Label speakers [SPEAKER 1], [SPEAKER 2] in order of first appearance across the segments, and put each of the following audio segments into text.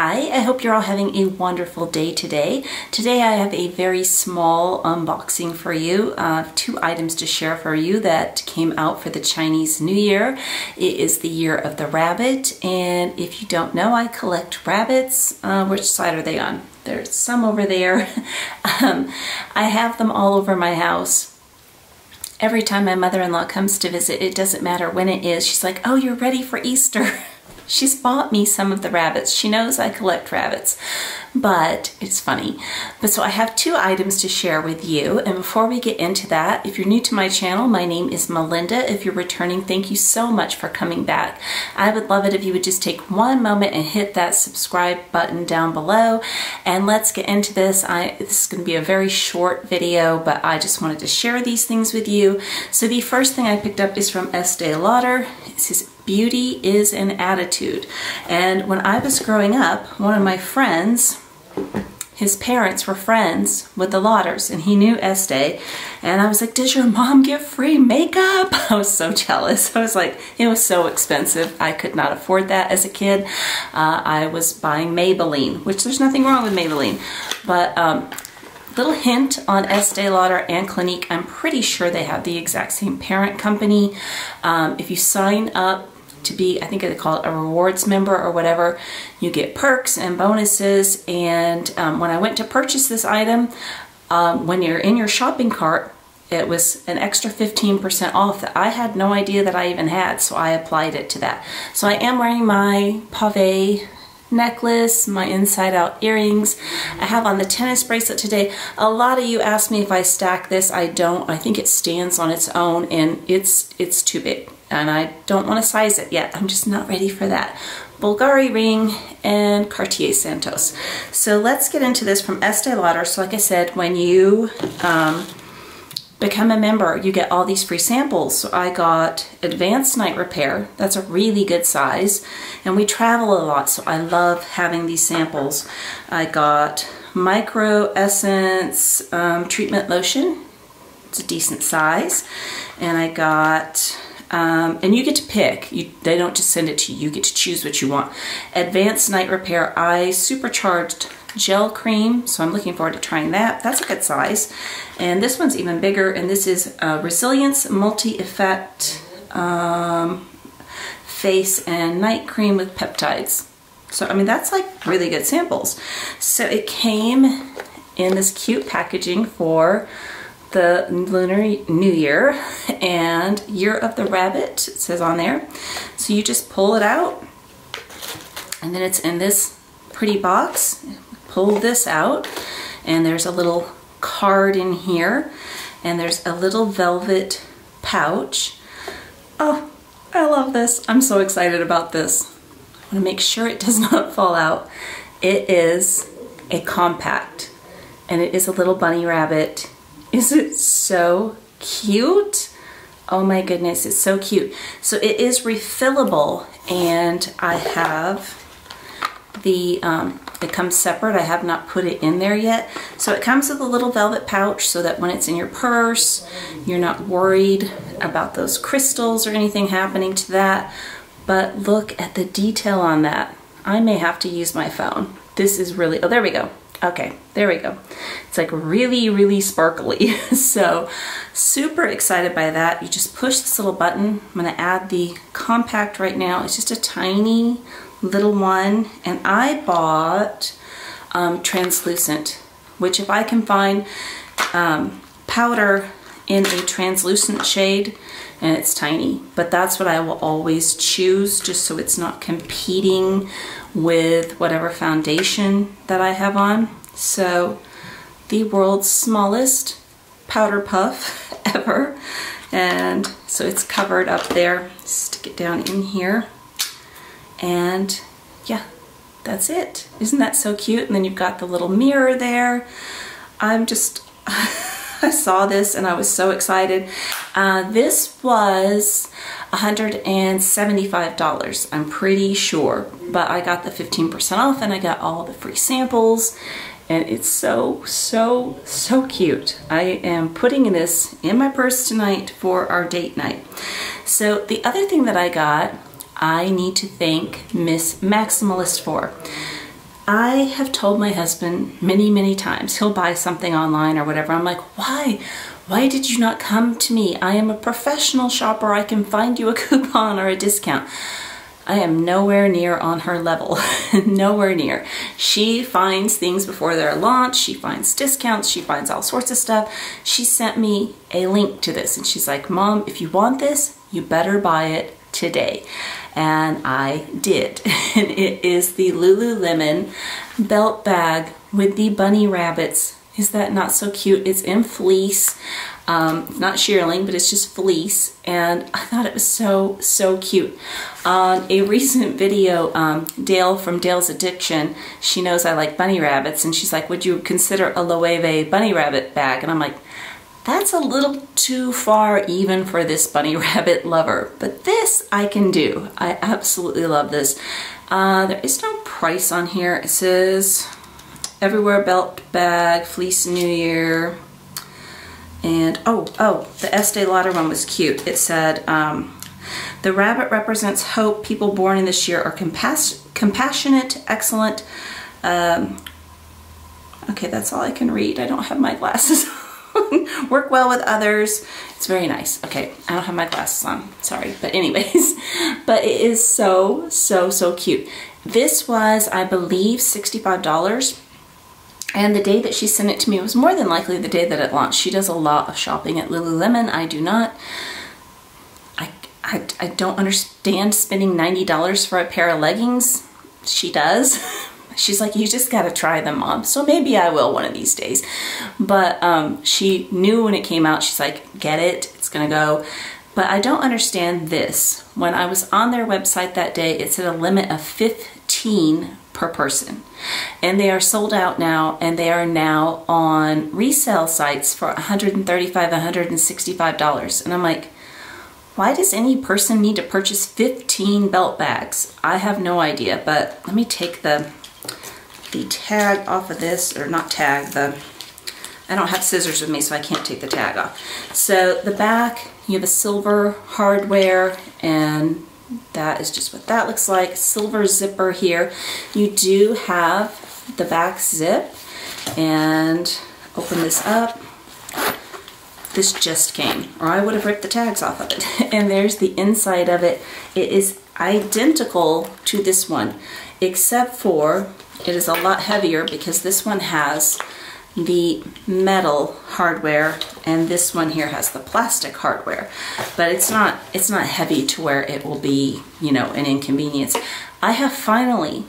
[SPEAKER 1] Hi, I hope you're all having a wonderful day today. Today I have a very small unboxing for you, two items to share for you that came out for the Chinese New Year. It is the year of the rabbit, and if you don't know, I collect rabbits. Which side are they on? There's some over there. I have them all over my house. Every time my mother-in-law comes to visit, it doesn't matter when it is, she's like, "Oh, you're ready for Easter." She's bought me some of the rabbits. She knows I collect rabbits, but it's funny. But so I have two items to share with you. And before we get into that, if you're new to my channel, my name is Melinda. If you're returning, thank you so much for coming back. I would love it if you would just take one moment and hit that subscribe button down below. And let's get into this. This is going to be a very short video, but I just wanted to share these things with you. So the first thing I picked up is from Estee Lauder. It says, "Beauty is an attitude." And when I was growing up, one of my friends, his parents were friends with the Lauders, and he knew Estee, and I was like, "Does your mom get free makeup?" I was so jealous. I was like, it was so expensive. I could not afford that as a kid. I was buying Maybelline, which there's nothing wrong with Maybelline, but little hint on Estee Lauder and Clinique, I'm pretty sure they have the exact same parent company. If you sign up to be, I think they call it a rewards member or whatever, you get perks and bonuses. And when I went to purchase this item, when you're in your shopping cart, it was an extra 15% off that I had no idea that I even had, so I applied it to that. So I am wearing my pave necklace, my inside out earrings. I have on the tennis bracelet today. A lot of you asked me if I stack this. I don't. I think it stands on its own, and it's too big, and I don't want to size it yet. I'm just not ready for that. Bulgari ring and Cartier Santos. So let's get into this from Estee Lauder. So like I said, when you become a member, you get all these free samples. So I got Advanced Night Repair. That's a really good size. And we travel a lot, so I love having these samples. I got Micro Essence Treatment Lotion. It's a decent size. And I got, and you get to pick. They don't just send it to you. You get to choose what you want. Advanced Night Repair Eye Supercharged Gel Cream, so I'm looking forward to trying that. That's a good size. And this one's even bigger, and this is Resilience Multi-Effect Face and Night Cream with Peptides. So, I mean, that's like really good samples. So it came in this cute packaging for the Lunar New Year and Year of the Rabbit, it says on there. So you just pull it out, and then it's in this pretty box. Pull this out, and there's a little card in here, and there's a little velvet pouch. Oh, I love this. I'm so excited about this. I want to make sure it does not fall out. It is a compact, and it is a little bunny rabbit. Is it so cute? Oh my goodness, it's so cute. So it is refillable, and I have the, it comes separate. I have not put it in there yet. So it comes with a little velvet pouch so that when it's in your purse, you're not worried about those crystals or anything happening to that. But look at the detail on that. I may have to use my phone. This is really, oh, there we go. Okay, there we go. It's like really, really sparkly. So super excited by that. You just push this little button. I'm gonna add the compact right now. It's just a tiny little one, and I bought translucent, which if I can find powder in a translucent shade, and it's tiny, but that's what I will always choose, just so it's not competing with whatever foundation that I have on. So the world's smallest powder puff ever, and so it's covered up there. Stick it down in here. And yeah, that's it. Isn't that so cute? And then you've got the little mirror there. I'm just, I saw this and I was so excited. This was $175, I'm pretty sure, but I got the 15% off, and I got all the free samples, and it's so, so, so cute. I am putting this in my purse tonight for our date night. So the other thing that I got, I need to thank Miss Maximalist for. I have told my husband many, many times, he'll buy something online or whatever. I'm like, why? Why did you not come to me? I am a professional shopper. I can find you a coupon or a discount. I am nowhere near on her level, nowhere near. She finds things before they're launched, she finds discounts, she finds all sorts of stuff. She sent me a link to this and she's like, Mom, if you want this, you better buy it today. And I did. And it is the Lululemon belt bag with the bunny rabbits. Is that not so cute? It's in fleece, not shearling, but it's just fleece, and I thought it was so cute. On a recent video, Dale from Dale's Addiction, she knows I like bunny rabbits, and she's like, would you consider a Loewe bunny rabbit bag? And I'm like, that's a little too far even for this bunny rabbit lover, but this I can do. I absolutely love this. There is no price on here. It says Everywhere belt bag, fleece New Year, and oh, the Estee Lauder one was cute. It said, the rabbit represents hope. People born in this year are compassionate, excellent. Okay, that's all I can read. I don't have my glasses on. Work well with others. It's very nice. Okay, I don't have my glasses on. Sorry, but anyways, but it is so cute. This was, I believe, $65. And the day that she sent it to me was more than likely the day that it launched. She does a lot of shopping at Lululemon. I do not. I don't understand spending $90 for a pair of leggings. She does. She's like, you just gotta try them, Mom. So maybe I will one of these days. But she knew when it came out, she's like, get it, it's gonna go. But I don't understand this. When I was on their website that day, it said a limit of 15 per person. And they are sold out now, and they are now on resale sites for $135, $165. And I'm like, why does any person need to purchase 15 belt bags? I have no idea, but let me take the tag off of this, or not tag, I don't have scissors with me, so I can't take the tag off. So the back, you have a silver hardware, and that is just what that looks like. Silver zipper here. You do have the back zip, and open this up. This just came, or I would have ripped the tags off of it. And there's the inside of it. It is identical to this one, except for it is a lot heavier because this one has the metal hardware and this one here has the plastic hardware. But it's not heavy to where it will be, you know, an inconvenience. I have finally,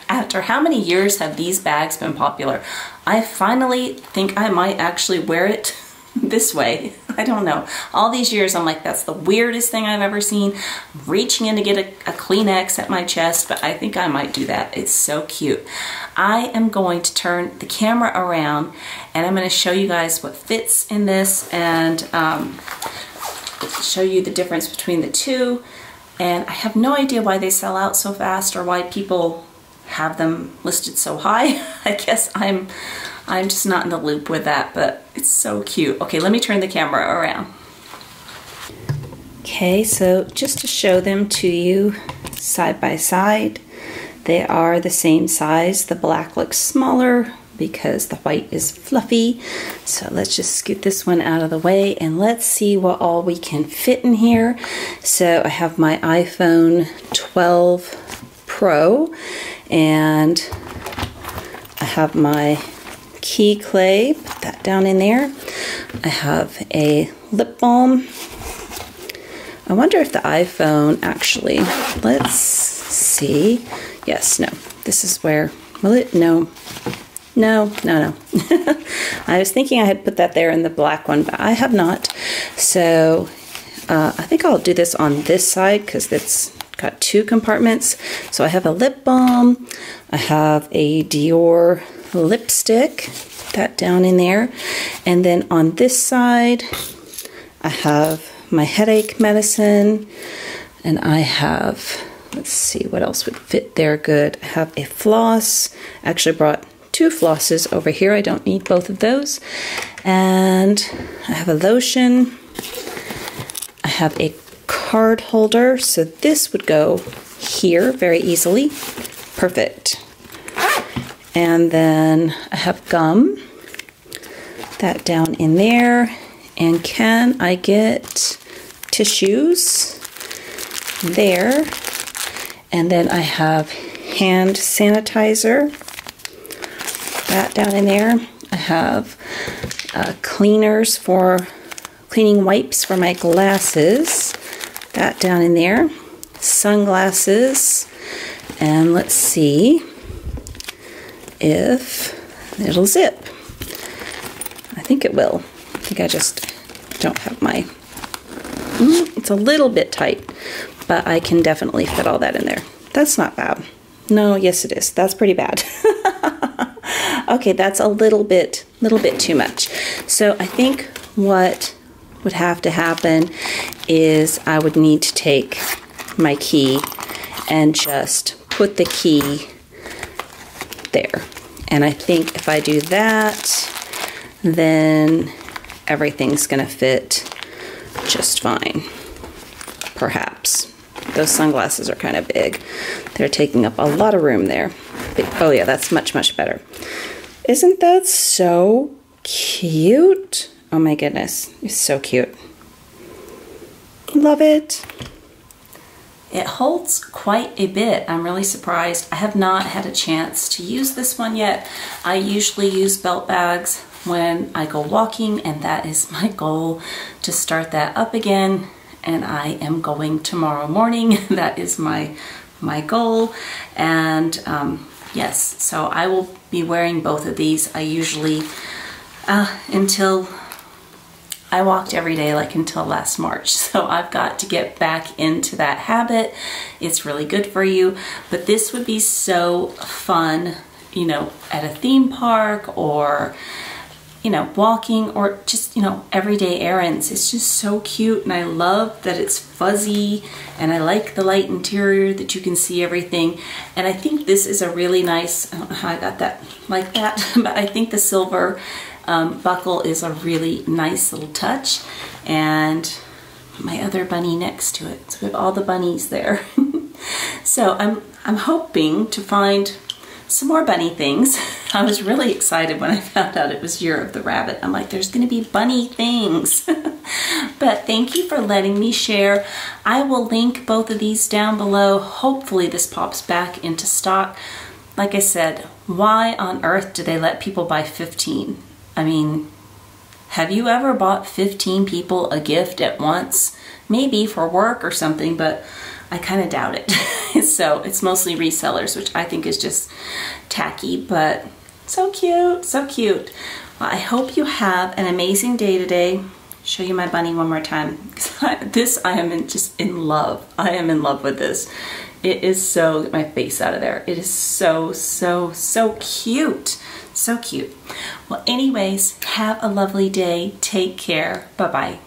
[SPEAKER 1] after how many years have these bags been popular, I finally think I might actually wear it this way. I don't know. All these years I'm like, that's the weirdest thing I've ever seen. I'm reaching in to get a Kleenex at my chest, but I think I might do that. It's so cute. I am going to turn the camera around and I'm going to show you guys what fits in this, and show you the difference between the two. And I have no idea why they sell out so fast or why people have them listed so high. I guess I'm just not in the loop with that, but it's so cute. Okay, let me turn the camera around. Okay, so just to show them to you side by side, they are the same size. The black looks smaller because the white is fluffy. So let's just scoot this one out of the way and let's see what all we can fit in here. So I have my iPhone 12 Pro, and I have my key clay, put that down in there. I have a lip balm. I wonder if the iPhone actually, let's see. Yes, no, this is where, will it? No. I was thinking I had put that there in the black one, but I have not. So I think I'll do this on this side because it's got two compartments. So I have a lip balm, I have a Dior lipstick, that down in there, and then on this side I have my headache medicine, and I have, let's see what else would fit there good. I have a floss. I actually brought two flosses over here. I don't need both of those. And I have a lotion. I have a card holder, so this would go here very easily. Perfect. And then I have gum, that down in there. And can I get tissues there? And then I have hand sanitizer, that down in there. I have cleaners for cleaning wipes for my glasses, that down in there. Sunglasses, and let's see if it'll zip. I think it will. I think I just don't have my, it's a little bit tight, but I can definitely fit all that in there. That's not bad. No, yes it is. That's pretty bad. Okay, that's a little bit too much. So I think what would have to happen is I would need to take my key and just put the key there. And I think if I do that, then everything's gonna fit just fine, perhaps. Those sunglasses are kind of big. They're taking up a lot of room there. But, oh yeah, that's much, much better. Isn't that so cute? Oh my goodness, it's so cute. Love it. It holds quite a bit. I'm really surprised. I have not had a chance to use this one yet. I usually use belt bags when I go walking, and that is my goal, to start that up again. And I am going tomorrow morning. That is my goal. And yes, so I will be wearing both of these. I usually, until I walked every day like until last March. So I've got to get back into that habit. It's really good for you. But this would be so fun, you know, at a theme park, or you know, walking, or just, you know, everyday errands. It's just so cute, and I love that it's fuzzy, and I like the light interior that you can see everything. And I think this is a really nice, I don't know how I got that like that, but I think the silver buckle is a really nice little touch. And my other bunny next to it. So we have all the bunnies there. So I'm hoping to find some more bunny things. I was really excited when I found out it was Year of the Rabbit. I'm like, there's gonna be bunny things. But thank you for letting me share. I will link both of these down below. Hopefully this pops back into stock. Like I said, why on earth do they let people buy 15? I mean, have you ever bought 15 people a gift at once? Maybe for work or something, but I kind of doubt it. So it's mostly resellers, which I think is just tacky, but so cute, so cute. Well, I hope you have an amazing day today. Show you my bunny one more time. This, I am just in love. I am in love with this. It is so, get my face out of there. It is so, so, so cute. So cute. Well, anyways, have a lovely day. Take care. Bye-bye.